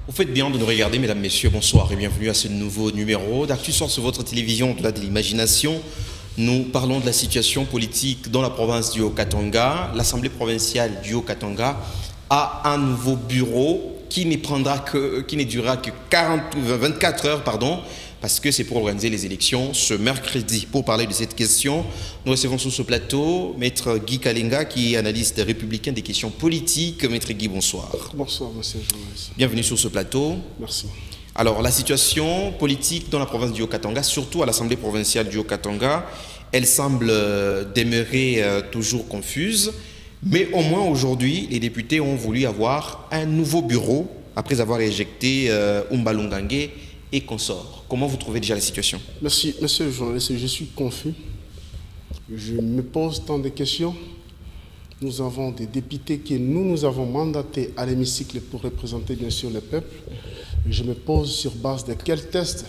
Vous faites bien de nous regarder, mesdames, messieurs, bonsoir et bienvenue à ce nouveau numéro d'Actu Soir sur votre télévision au-delà de l'imagination. Nous parlons de la situation politique dans la province du Haut-Katanga. L'Assemblée provinciale du Haut-Katanga a un nouveau bureau qui ne durera que 24 heures, parce que c'est pour organiser les élections ce mercredi. Pour parler de cette question, nous recevons sur ce plateau Maître Guy Kalenga, qui est analyste républicain des questions politiques. Maître Guy, bonsoir. Bonsoir, monsieur le journaliste. Bienvenue sur ce plateau. Merci. Alors, la situation politique dans la province du Haut-Katanga, surtout à l'Assemblée provinciale du Haut-Katanga, elle semble demeurer toujours confuse. Mais au moins aujourd'hui, les députés ont voulu avoir un nouveau bureau après avoir éjecté Umbalungange et consorts. Comment vous trouvez déjà la situation? Merci, monsieur le journaliste. Je suis confus. Je me pose tant de questions. Nous avons des députés que nous avons mandatés à l'hémicycle pour représenter bien sûr le peuple. Je me pose sur base de quels tests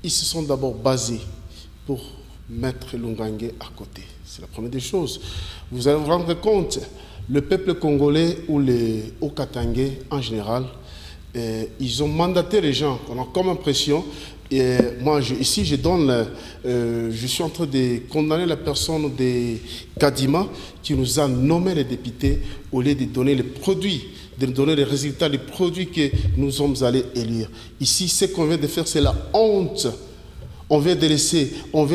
ils se sont d'abord basés pour mettre Lungange à côté. C'est la première des choses. Vous allez vous rendre compte, le peuple congolais ou les Haut-Katangais en général, ils ont mandaté les gens. On a comme impression, et moi ici je suis en train de condamner la personne de Kadima qui nous a nommé les députés au lieu de donner les produits, de nous donner les résultats des produits que nous sommes allés élire. Ici, ce qu'on vient de faire, c'est la honte. On vient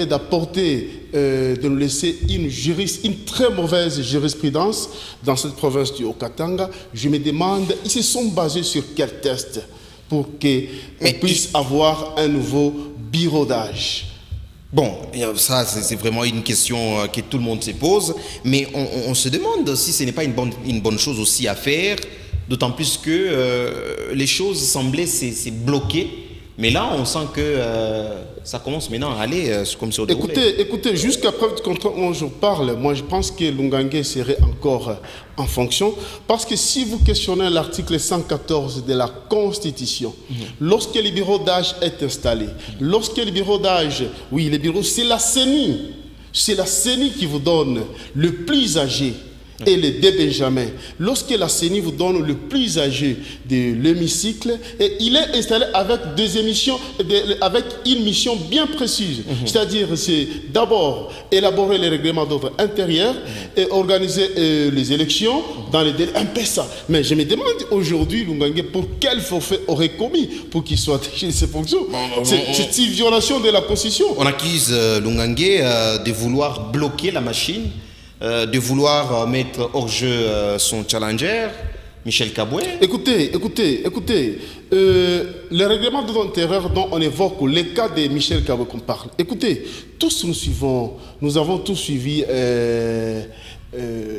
d'apporter, de nous laisser une très mauvaise jurisprudence dans cette province du Haut-Katanga. Je me demande, ils se sont basés sur quel test pour qu'on puisse avoir un nouveau bureau d'âge? Bon, ça c'est vraiment une question que tout le monde se pose, mais on se demande si ce n'est pas une bonne chose aussi à faire, d'autant plus que les choses semblaient se bloquer. Mais là, on sent que ça commence maintenant à aller comme sur le déroulé. Écoutez, jusqu'à preuve du contraire, où je parle, moi je pense que Lungange serait encore en fonction. Parce que si vous questionnez l'article 114 de la Constitution, lorsque le bureau d'âge est installé, lorsque le bureau d'âge, oui, le bureau, c'est la CENI. C'est la CENI qui vous donne le plus âgé et les deux Benjamin. Lorsque la CENI vous donne le plus âgé de l'hémicycle, et il est installé avec avec une mission bien précise. C'est-à-dire, c'est d'abord élaborer les règlements d'ordre intérieur et organiser les élections dans les délais. Un peu ça. Mais je me demande aujourd'hui, Lungange, pour quel forfait aurait commis pour qu'il soit déchet de ses fonctions? C'est une violation de la Constitution. On accuse Lungange de vouloir bloquer la machine, de vouloir mettre hors jeu son challenger, Michel Kabwe. Écoutez, le règlement de l'intérieur dont on évoque le cas de Michel Kabwe qu'on parle. Écoutez, nous avons tous suivi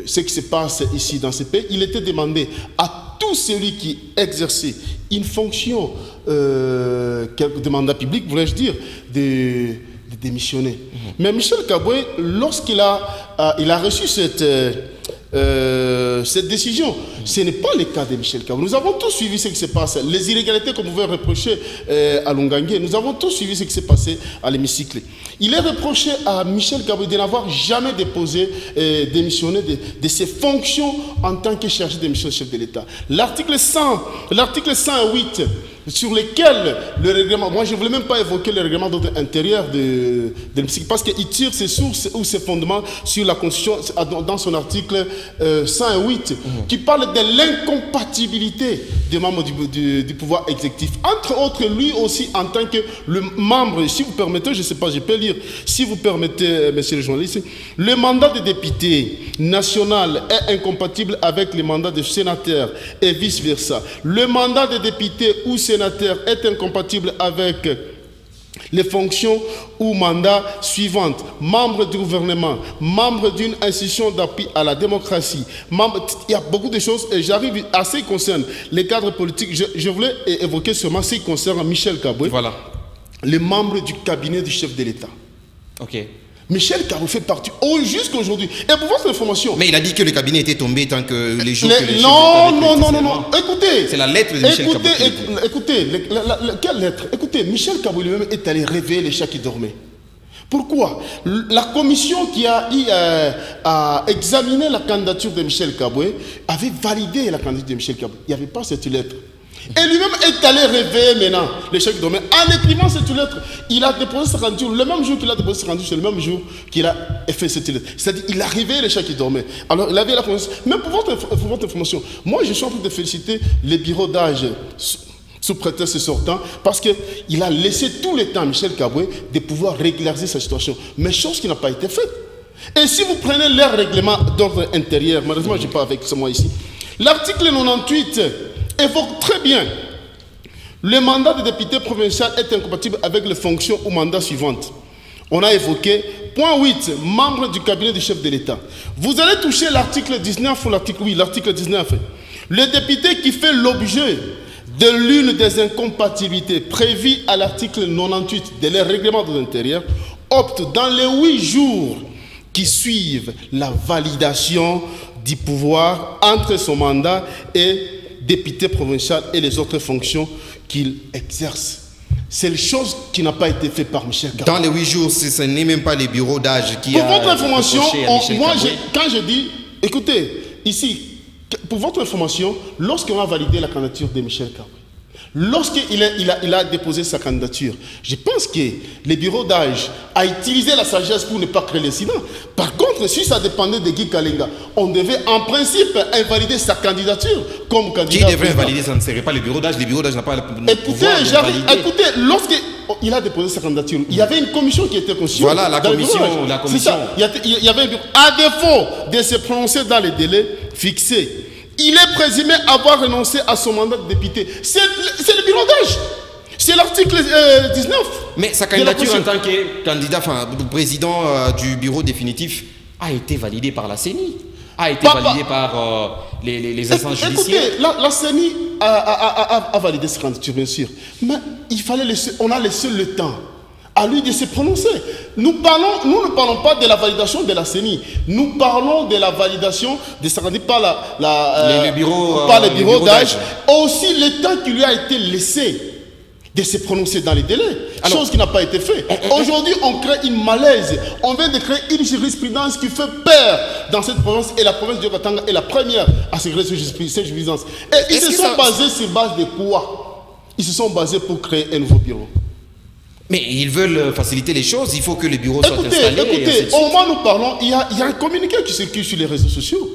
ce qui se passe ici dans ce pays. Il était demandé à tout celui qui exerçait une fonction, de mandat public, voulais-je dire, de démissionner. Mais Michel Kabwe, lorsqu'il a reçu cette décision, ce n'est pas le cas de Michel Kabwe. Nous avons tous suivi ce qui se passe. Les illégalités qu'on pouvait reprocher à Lungange, nous avons tous suivi ce qui s'est passé à l'hémicycle. Il est reproché à Michel Kabwe de n'avoir jamais démissionné de ses fonctions en tant que chargé de mission chef de l'État. L'article 108 sur lesquels le règlement, moi je ne voulais même pas évoquer le règlement d'ordre intérieur de l'hémicycle parce qu'il tire ses sources ou ses fondements sur la Constitution dans son article 108 qui parle de l'incompatibilité des membres du pouvoir exécutif. Entre autres, lui aussi en tant que le membre, si vous permettez, je ne sais pas, je peux lire, si vous permettez, monsieur le journaliste, le mandat de député national est incompatible avec le mandat de sénateur et vice-versa. Le mandat de député ou sénateur est incompatible avec les fonctions ou mandats suivantes: membre du gouvernement, membre d'une institution d'appui à la démocratie. Il y a beaucoup de choses et j'arrive à ce qui concerne les cadres politiques. Je voulais évoquer seulement ce qui concerne Michel Kabwe, voilà, les membres du cabinet du chef de l'État. Ok. Michel Kabwe fait partie jusqu'à aujourd'hui. Et pour votre information. Mais il a dit que le cabinet était tombé tant que les jours. Non. Écoutez. C'est la lettre de Michel Kabwe. Écoutez, quelle lettre? Écoutez, Michel Kabwe lui-même est allé réveiller les chats qui dormaient. Pourquoi? La commission qui a examiné la candidature de Michel Kabwe avait validé la candidature de Michel Kabwe. Il n'y avait pas cette lettre. Et lui-même est allé réveiller maintenant l'échec domaine. En écrivant cette lettre, il a déposé sa candidature. Le même jour qu'il a déposé sa candidature, c'est le même jour qu'il a fait cette lettre. C'est-à-dire qu'il a réveillé l'échec qui dormait. Alors, il avait la connaissance. Mais pour votre information, moi, je suis en train de féliciter les bureaux d'âge sous prétexte sortant, parce qu'il a laissé tout le temps à Michel Kaboué de pouvoir régulariser sa situation. Mais chose qui n'a pas été faite. Et si vous prenez leur règlement d'ordre intérieur, malheureusement, je ne suis pas avec moi ici, l'article 98 évoque très bien le mandat de député provincial est incompatible avec les fonctions ou mandats suivantes. On a évoqué, point 8, membre du cabinet du chef de l'État. Vous allez toucher l'article 19 ou l'article 8, l'article 19. Le député qui fait l'objet de l'une des incompatibilités prévues à l'article 98 de leur règlement de l'intérieur opte dans les 8 jours qui suivent la validation du pouvoir entre son mandat et député provincial et les autres fonctions qu'il exerce. C'est une chose qui n'a pas été faite par Michel Kaboué. Dans les 8 jours, ce n'est même pas les bureaux d'âge qui pour votre information, moi, quand je dis, écoutez, ici, pour votre information, lorsqu'on a validé la candidature de Michel Kaboué, lorsqu'il a déposé sa candidature, je pense que le bureau d'âge a utilisé la sagesse pour ne pas créer l'incident. Par contre, si ça dépendait de Guy Kalenga, on devait en principe invalider sa candidature comme candidat. Qui devrait invalider, ça ne serait pas le bureau d'âge. Le bureau d'âge n'a pas le pouvoir de valider. Écoutez, lorsqu'il a déposé sa candidature, il y avait une commission qui était constituée. Voilà, la commission. C'est ça. Il y avait un bureau. À défaut de se prononcer dans les délais fixés, il est présumé avoir renoncé à son mandat de député. C'est le bureau d'âge. C'est l'article 19. Mais sa candidature en tant que candidat, enfin, président du bureau définitif, a été validée par la CENI, a été validée par les instances judiciaires. Écoutez, la CENI a validé sa candidature, bien sûr. Mais il fallait laisser, on a laissé le temps à lui de se prononcer. Nous ne parlons pas de la validation de la CENI. Nous parlons de la validation de sa candidature par les bureaux d'âge. Aussi le temps qui lui a été laissé de se prononcer dans les délais. Alors, chose qui n'a pas été faite. Aujourd'hui, on crée une malaise. On vient de créer une jurisprudence qui fait peur dans cette province. Et la province du Katanga est la première à se créer cette jurisprudence. Et ils se sont basés sur base de quoi? Ils se sont basés pour créer un nouveau bureau. Mais ils veulent faciliter les choses, il faut que les bureaux soient installés. Écoutez, au moment où nous parlons, il y a un communiqué qui circule sur les réseaux sociaux.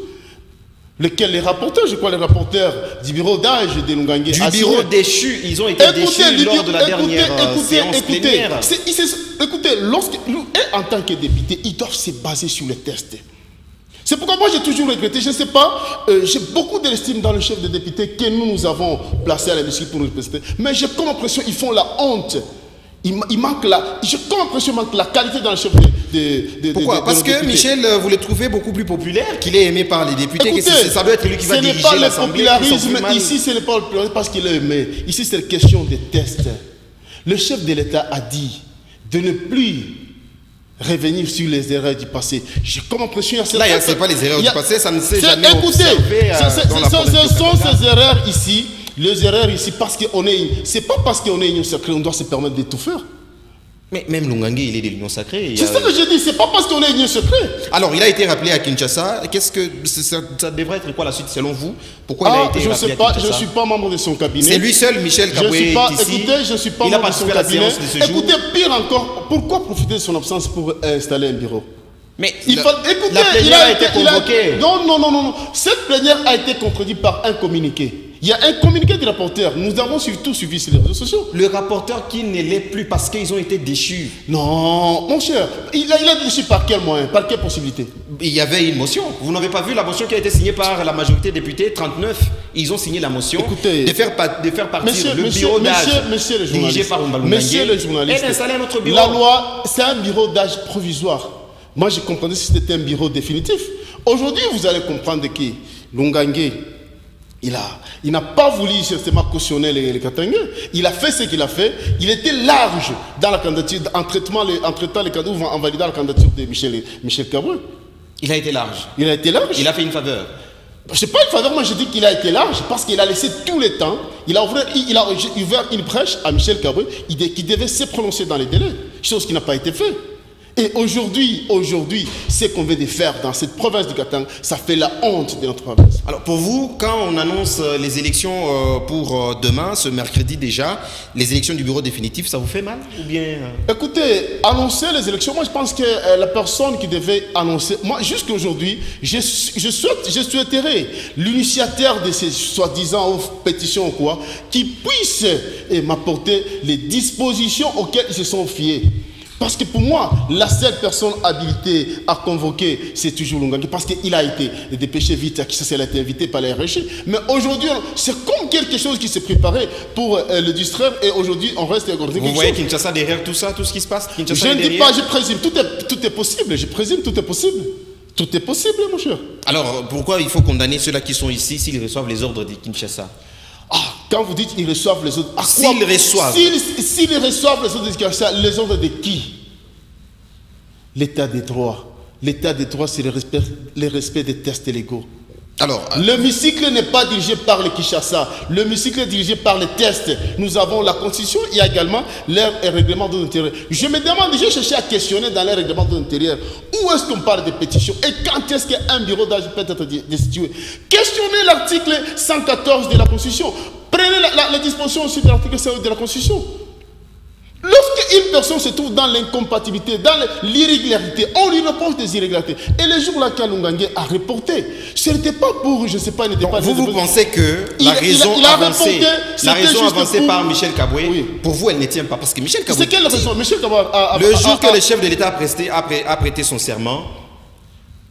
Lequel les rapporteurs, je crois les rapporteurs du bureau d'âge de Lungangue. Du bureau déchu, ils ont été déchus lors de la dernière séance plénière. Écoutez, en tant que député, ils doivent se baser sur les tests. C'est pourquoi moi j'ai toujours regretté, je ne sais pas, j'ai beaucoup d'estime dans le chef de député que nous avons placé à l'hémicycle pour nous représenter. Mais j'ai comme l'impression qu'ils font la honte. Il manque j'ai comme l'impression qu'il manque la qualité dans le chef de Pourquoi? Parce que Michel, vous le trouvez beaucoup plus populaire, qu'il est aimé par les députés. Écoutez, ça doit être lui qui va diriger l'Assemblée. Ce n'est pas le popularisme, ici ce n'est pas le popularisme parce qu'il est aimé. Ici c'est une question de test. Le chef de l'État a dit de ne plus revenir sur les erreurs du passé. J'ai comme l'impression qu'il y a là, ce n'est pas les erreurs du passé, ça ne s'est jamais observé dans la ce sont ces erreurs ici. Les erreurs ici, parce qu'on est... C'est pas parce qu'on est union sacrée, on doit se permettre de tout faire. Mais même Lungangue, il est de l'union sacrée. C'est ça que je dis, c'est pas parce qu'on est union sacrée. Alors, il a été rappelé à Kinshasa. Qu'est-ce que ça devrait être quoi la suite selon vous? Pourquoi il a été rappelé à Kinshasa? Je ne suis pas membre de son cabinet. C'est lui seul, Michel Kaboué, ici. Écoutez, je ne suis pas membre de son cabinet. Écoutez, pire encore, pourquoi profiter de son absence pour installer un bureau? Mais écoutez, la plénière a été convoquée. Non. Cette plénière a été contredite par un communiqué. Il y a un communiqué du rapporteur. Nous avons surtout suivi sur les réseaux sociaux. Le rapporteur qui ne l'est plus parce qu'ils ont été déchus. Non, mon cher. Il a été déchu par quel moyen? Par quelle possibilité? Il y avait une motion. Vous n'avez pas vu la motion qui a été signée par la majorité des députés, 39. Ils ont signé la motion. Écoutez, de faire partir le bureau d'âge dirigé par Ombalou Monsieur le journaliste, et d'installer notre bureau. La loi, c'est un bureau d'âge provisoire. Moi, je comprenais si c'était un bureau définitif. Aujourd'hui, vous allez comprendre que Lungangue, il n'a pas voulu justement cautionner les Katangais. Il a fait ce qu'il a fait. Il était large dans la candidature, en traitant les candidats, en validant la candidature de Michel Kaboué. Il a été large. Il a été large. Il a fait une faveur. Ce n'est pas une faveur, moi je dis qu'il a été large parce qu'il a laissé tout le temps. Il a ouvert une brèche à Michel Kaboué qui devait se prononcer dans les délais. Chose qui n'a pas été faite. Et aujourd'hui, ce qu'on veut de faire dans cette province du Katanga, ça fait la honte de notre province. Alors pour vous, quand on annonce les élections pour demain, ce mercredi déjà, les élections du bureau définitif, ça vous fait mal ou bien Écoutez, annoncer les élections, moi je pense que la personne qui devait annoncer, moi jusqu'à aujourd'hui, je souhaiterais l'initiateur de ces soi-disant pétitions ou quoi, qui puisse m'apporter les dispositions auxquelles ils se sont fiés. Parce que pour moi, la seule personne habilitée à convoquer, c'est toujours Lungangi, parce qu'il a été dépêché vite, qu'il a été invité par les RG. Mais aujourd'hui, c'est comme quelque chose qui s'est préparé pour le distraire, et aujourd'hui, on reste à organiser quelque chose. Vous voyez Kinshasa derrière tout ça, tout ce qui se passe Kinshasa je ne dis pas, je présume, tout est possible, je présume, tout est possible. Tout est possible, mon cher. Alors, pourquoi il faut condamner ceux-là qui sont ici s'ils reçoivent les ordres de Kinshasa? Quand vous dites qu'ils reçoivent les ordres, s'ils reçoivent. S'ils reçoivent les ordres de Kinshasa, les ordres de qui? L'état des droits. L'état des droits, c'est le respect des tests légaux. Alors, l'hémicycle n'est pas dirigé par le Kinshasa. L'hémicycle est dirigé par les tests. Nous avons la Constitution, il y a également leur règlement de l'intérieur. Je me demande, j'ai cherché à questionner dans les règlements de l'intérieur, où est-ce qu'on parle de pétitions et quand est-ce qu'un bureau d'âge peut être destitué. Questionnez l'article 114 de la Constitution. Prenez la disposition aussi de l'article 114 de la Constitution. Lorsqu'une personne se trouve dans l'incompatibilité, dans l'irrégularité, on lui reproche des irrégularités. Et le jour là Kalungange a reporté, ce n'était pas pour, je ne sais pas, il n'était pas... Vous pensez que la raison avancée par Michel Kaboué, oui, pour vous, elle ne tient pas? Parce que Michel Kaboué... C'est quelle raison? Michel Kaboué le jour que le chef de l'État a prêté son serment,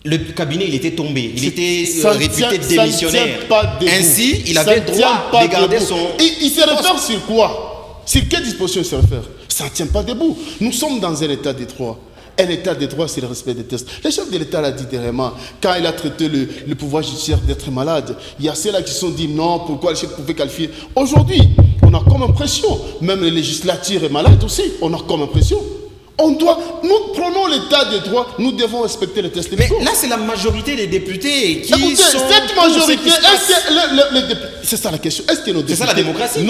le cabinet, il était tombé. Il était réputé démissionnaire. Ainsi, il avait le droit de garder son... Il se réfère sur quoi? Sur quelle disposition il se réfère? Ça ne tient pas debout. Nous sommes dans un état de droit. Un état de droit, c'est le respect des tests. Le chef de l'État l'a dit dernièrement, quand il a traité le pouvoir judiciaire d'être malade, il y a ceux-là qui se sont dit non, pourquoi le chef pouvait qualifier. Aujourd'hui, on a comme impression, même les législatures est malade aussi, on a comme impression. Nous prenons l'état de droit, nous devons respecter les tests légaux. Mais là, c'est la majorité des députés qui écoutez, sont... cette majorité, c'est ça la question. Est-ce que nos députés... C'est ça la démocratie.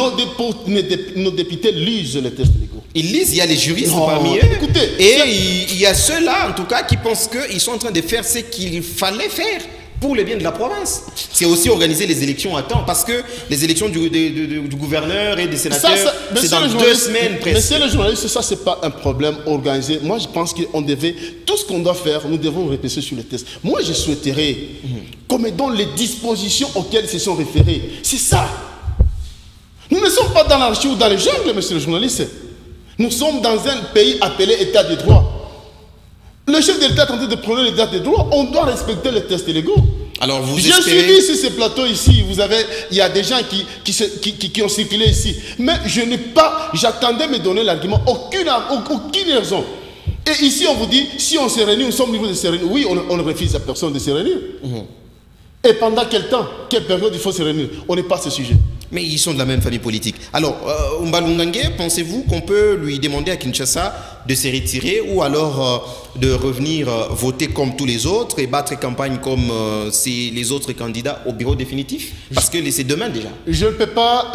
Nos députés lisent les tests légaux? Ils lisent, il y a les juristes parmi eux. Écoutez, et il y a ceux-là, en tout cas, qui pensent qu'ils sont en train de faire ce qu'il fallait faire pour le bien de la province. C'est aussi organiser les élections à temps, parce que les élections du gouverneur et des sénateurs, c'est dans 2 semaines presque. Monsieur le journaliste, ça c'est pas un problème organisé. Moi je pense qu'on devait, tout ce qu'on doit faire, nous devons répéter sur les tests. Moi je souhaiterais qu'on me donne les dispositions auxquelles ils se sont référés. C'est ça. Nous ne sommes pas dans l'anarchie ou dans les jungles, monsieur le journaliste. Nous sommes dans un pays appelé État de droit. Le chef de l'État est en train de prendre l'état de droit, on doit respecter les tests légaux. Alors vous J'ai suivi sur ces plateaux ici, il y a des gens qui ont circulé ici. Mais j'attendais me donner l'argument, aucune raison. Et ici on vous dit, si on se réunit, nous sommes au niveau de se réunir. Oui, on ne refuse à personne de se réunir. Et pendant quel temps, quelle période il faut se réunir? On n'est pas à ce sujet. Mais ils sont de la même famille politique. Alors, Mbalungange, pensez-vous qu'on peut lui demander à Kinshasa de se retirer ou alors de revenir voter comme tous les autres et battre campagne comme les autres candidats au bureau définitif? Parce que c'est demain déjà. Je ne peux pas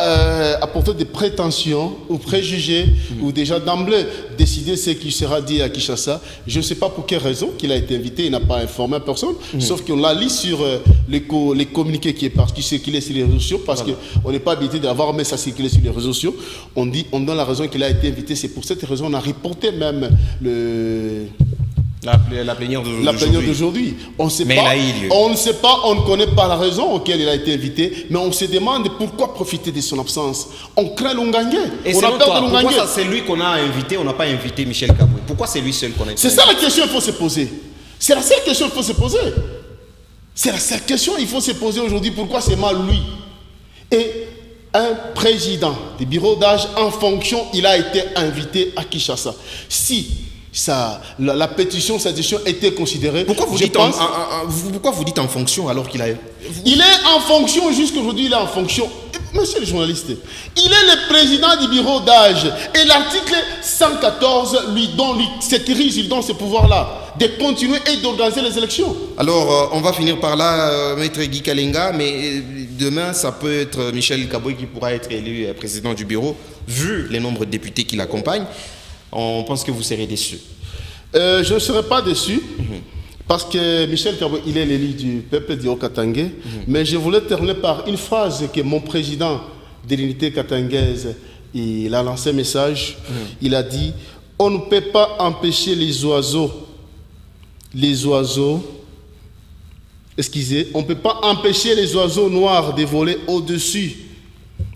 apporter des prétentions ou préjugés ou déjà d'emblée décider ce qui sera dit à Kinshasa. Je ne sais pas pour quelle raison qu'il a été invité, il n'a pas informé personne, sauf qu'on l'a lu sur les communiqués qui circulaient sur les réseaux sociaux, parce qu'on n'est pas habitué d'avoir mis ça circuler sur les réseaux sociaux. On donne la raison qu'il a été invité, c'est pour cette raison on a reporté même la plénière d'aujourd'hui. On ne sait pas, on ne connaît pas la raison auquel il a été invité, mais on se demande pourquoi profiter de son absence. On craint Lungange. Et on a peur de Lungange. Pourquoi c'est lui qu'on a invité, on n'a pas invité Michel Kaboué? Pourquoi c'est lui seul qu'on a invité? C'est ça la question qu'il faut se poser. C'est la seule question qu'il faut se poser. C'est la seule question qu'il faut se poser aujourd'hui. Pourquoi c'est mal lui? Et un président du bureau d'âge en fonction, il a été invité à Kinshasa. Si la pétition, sa décision était considérée... Pourquoi vous dites en fonction alors qu'il a... Il est en fonction, jusqu'aujourd'hui il est en fonction. Monsieur le journaliste, il est le président du bureau d'âge et l'article 114 lui donne ce pouvoir-là de continuer et d'organiser les élections. Alors, on va finir par là, Maître Guy Kalenga, mais demain, ça peut être Michel Kaboué qui pourra être élu président du bureau, vu les nombres de députés qui l'accompagnent. On pense que vous serez déçus. Je ne serai pas déçu. Parce que Michel Kabou, il est l'élu du peuple du Haut-Katanga. Mais je voulais terminer par une phrase que mon président de l'unité katangaise, il a lancé un message. Il a dit, on ne peut pas empêcher les oiseaux, excusez, on ne peut pas empêcher les oiseaux noirs de voler au-dessus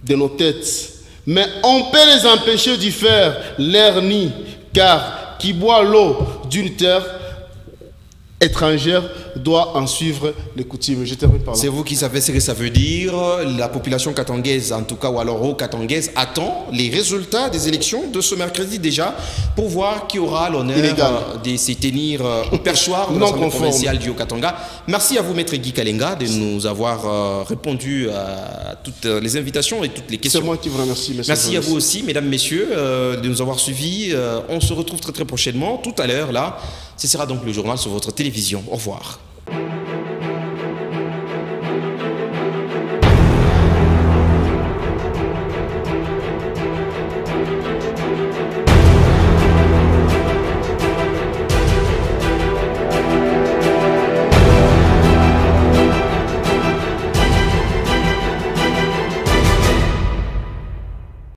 de nos têtes. Mais on peut les empêcher d'y faire leur nid, car qui boit l'eau d'une terre étrangère doit en suivre les coutumes. Je termine par là. C'est vous qui savez ce que ça veut dire. La population katangaise, en tout cas, ou alors haut-katangaise, attend les résultats des élections de ce mercredi déjà pour voir qui aura l'honneur de se tenir au perchoir de l'Assemblée provinciale du Haut-Katanga. Merci à vous, Maître Guy Kalenga, de nous avoir répondu à toutes les invitations et toutes les questions. C'est moi qui vous remercie. Merci à vous aussi, mesdames, messieurs, de nous avoir suivis. On se retrouve très prochainement, tout à l'heure, là. Ce sera donc le journal sur votre télévision. Au revoir.